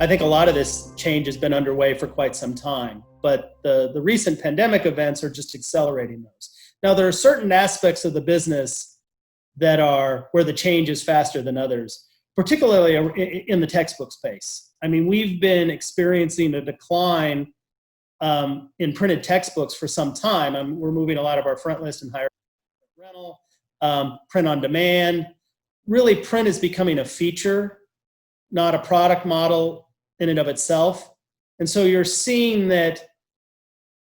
I think a lot of this change has been underway for quite some time, but the recent pandemic events are just accelerating those. Now, there are certain aspects of the business that are where the change is faster than others, particularly in the textbook space. I mean, we've been experiencing a decline in printed textbooks for some time. We're moving a lot of our front list and higher rental, print on demand. Really, print is becoming a feature, not a product model in and of itself. And so you're seeing that,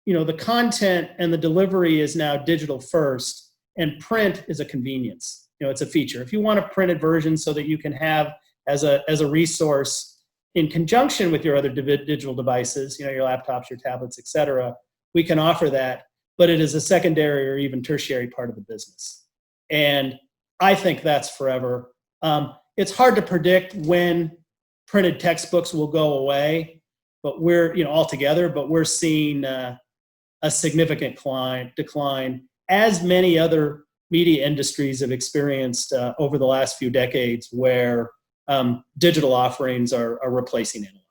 the content and the delivery is now digital first, and print is a convenience. It's a feature. If you want a printed version so that you can have as a resource in conjunction with your other digital devices, your laptops, your tablets, et cetera, we can offer that, but it is a secondary or even tertiary part of the business. And I think that's forever. It's hard to predict when printed textbooks will go away, but we're seeing a significant decline, as many other media industries have experienced over the last few decades, where digital offerings are replacing analog.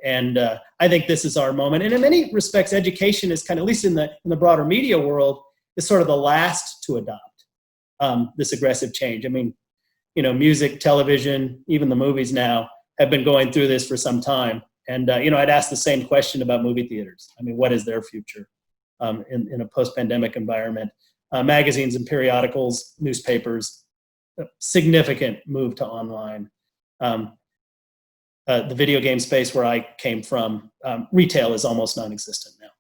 And I think this is our moment. And in many respects, education is kind of, at least in the broader media world, is sort of the last to adopt this aggressive change. I mean, music, television, even the movies now have been going through this for some time. And, I'd ask the same question about movie theaters. I mean, what is their future in a post-pandemic environment? Magazines and periodicals, newspapers, significant move to online. The video game space where I came from, retail is almost non-existent now.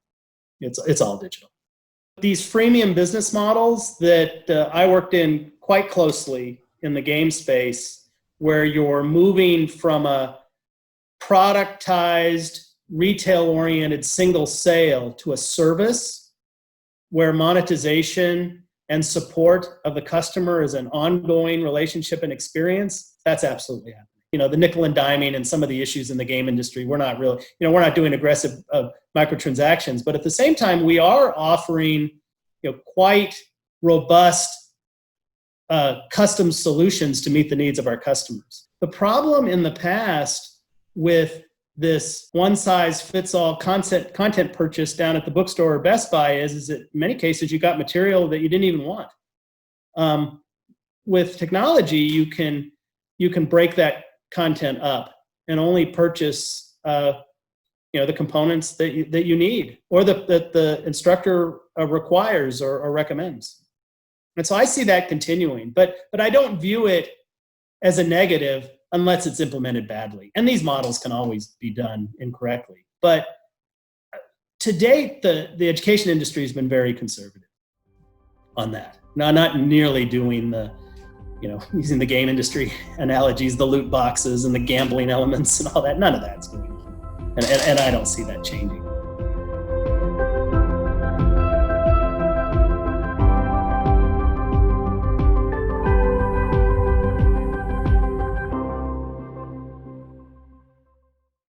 It's all digital. These freemium business models that I worked in quite closely in the game space, where you're moving from a productized, retail-oriented single sale to a service where monetization and support of the customer is an ongoing relationship and experience, that's absolutely happening. The nickel and diming and some of the issues in the game industry, we're not really, we're not doing aggressive microtransactions, but at the same time, we are offering, quite robust custom solutions to meet the needs of our customers. The problem in the past with this one-size-fits-all content purchase down at the bookstore or Best Buy is that in many cases you got material that you didn't even want. With technology, you can break that content up and only purchase the components that you need, or that the instructor requires or recommends. And so I see that continuing, but I don't view it as a negative unless it's implemented badly. And these models can always be done incorrectly. But to date, the education industry has been very conservative on that. Now, not nearly doing using the game industry analogies, the loot boxes and the gambling elements and all that. None of that's going on. And I don't see that changing.